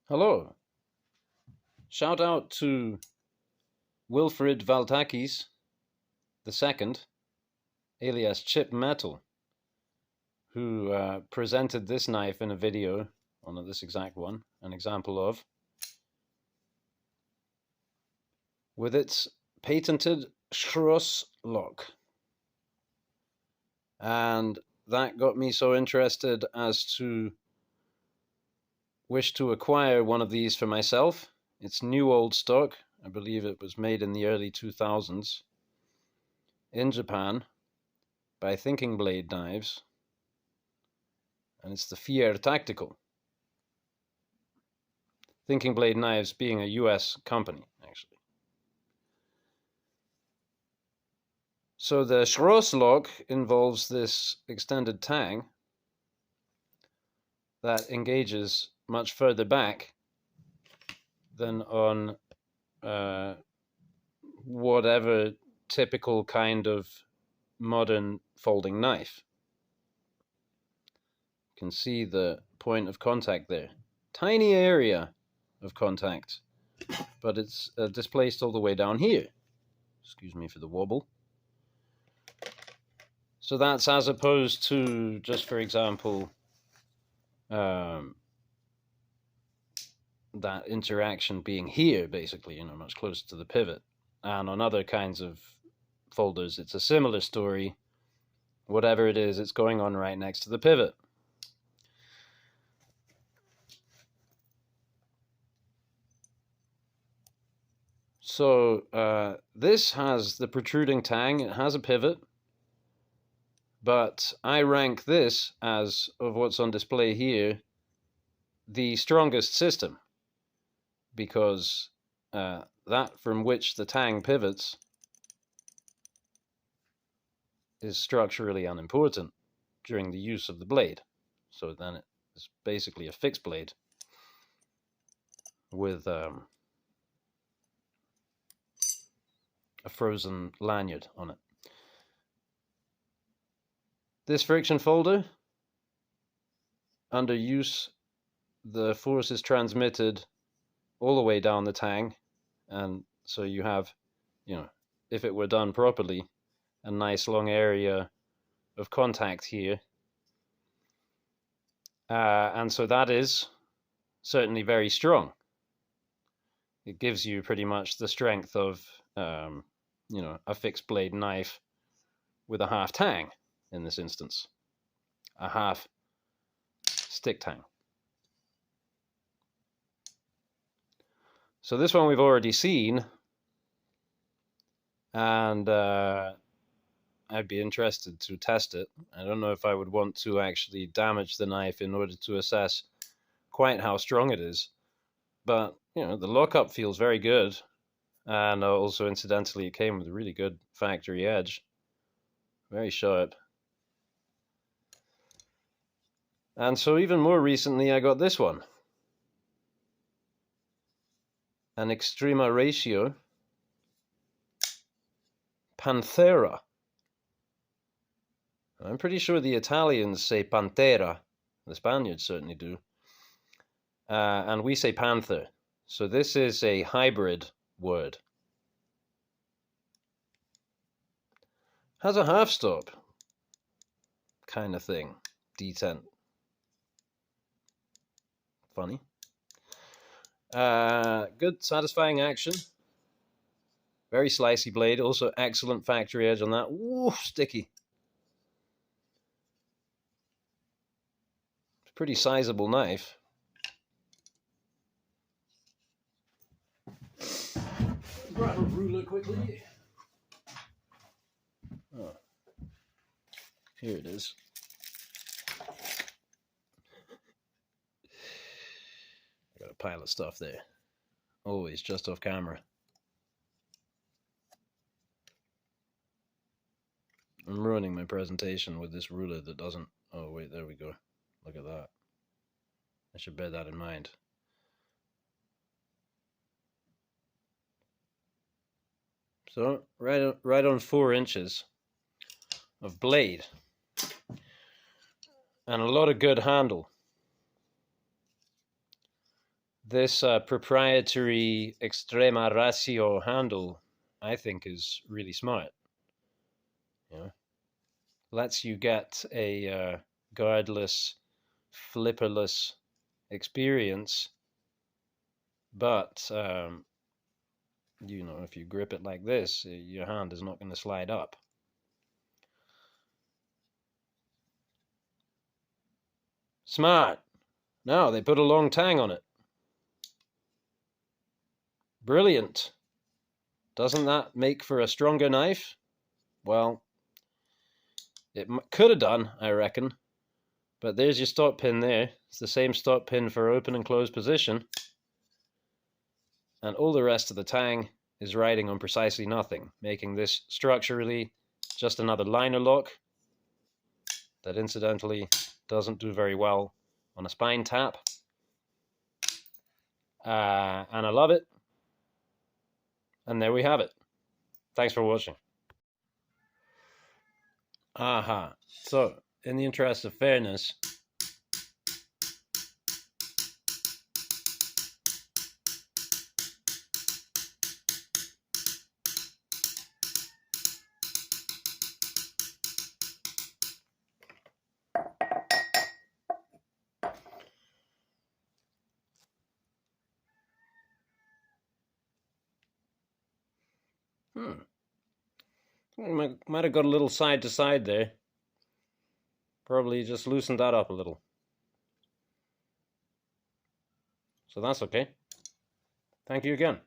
Hello. Shout out to Wilfrid Valtakis II, alias Chip Metal, who presented this knife in a video on this exact one, an example of, with its patented Xrosslock. And that got me so interested as to wish to acquire one of these for myself. It's new old stock. I believe it was made in the early 2000s in Japan by Thinking Blade Knives, and it's the Fier Tactical. Thinking Blade Knives being a US company, actually. So the Xrosslock involves this extended tang that engages much further back than on whatever typical kind of modern folding knife. You can see the point of contact there. Tiny area of contact, but it's displaced all the way down here. Excuse me for the wobble. So that's as opposed to, just for example, that interaction being here, basically, much closer to the pivot. And on other kinds of folders, it's a similar story. Whatever it is, it's going on right next to the pivot. So this has the protruding tang. It has a pivot. But I rank this as, of what's on display here, the strongest system, because that from which the tang pivots is structurally unimportant during the use of the blade. So then it's basically a fixed blade with a frozen lanyard on it. This friction folder, under use, the force is transmitted all the way down the tang, and so you have, if it were done properly, a nice long area of contact here. And so that is certainly very strong. It gives you pretty much the strength of, a fixed blade knife with a half tang in this instance, a half stick tang. So this one we've already seen, and I'd be interested to test it. I don't know if I would want to actually damage the knife in order to assess quite how strong it is. But, the lockup feels very good. And also, incidentally, it came with a really good factory edge. Very sharp. And so even more recently, I got this one. An Extrema Ratio Panthera. I'm pretty sure the Italians say Pantera. The Spaniards certainly do. And we say panther. So this is a hybrid word. Has a half stop kind of thing. detent. Funny. Good, satisfying action. Very slicey blade. Also excellent factory edge on that. Ooh, sticky. Pretty sizable knife. Grab a ruler quickly. Oh, here it is. Got a pile of stuff there. Always just off camera. I'm ruining my presentation with this ruler that doesn't... Oh, wait, there we go. Look at that. I should bear that in mind. So, right on 4 inches of blade. And a lot of good handle. This proprietary Extrema Ratio handle, I think, is really smart. You know, lets you get a guardless, flipperless experience, but you know, if you grip it like this, your hand is not going to slide up. Smart. Now they put a long tang on it. Brilliant. Doesn't that make for a stronger knife? Well, it could have done, I reckon. But there's your stop pin there. It's the same stop pin for open and close position. And all the rest of the tang is riding on precisely nothing, making this structurally just another liner lock that incidentally doesn't do very well on a spine tap. And I love it. And there we have it. Thanks for watching. Aha. So, in the interest of fairness, might have got a little side to side there. Probably just loosened that up a little. So that's okay. Thank you again.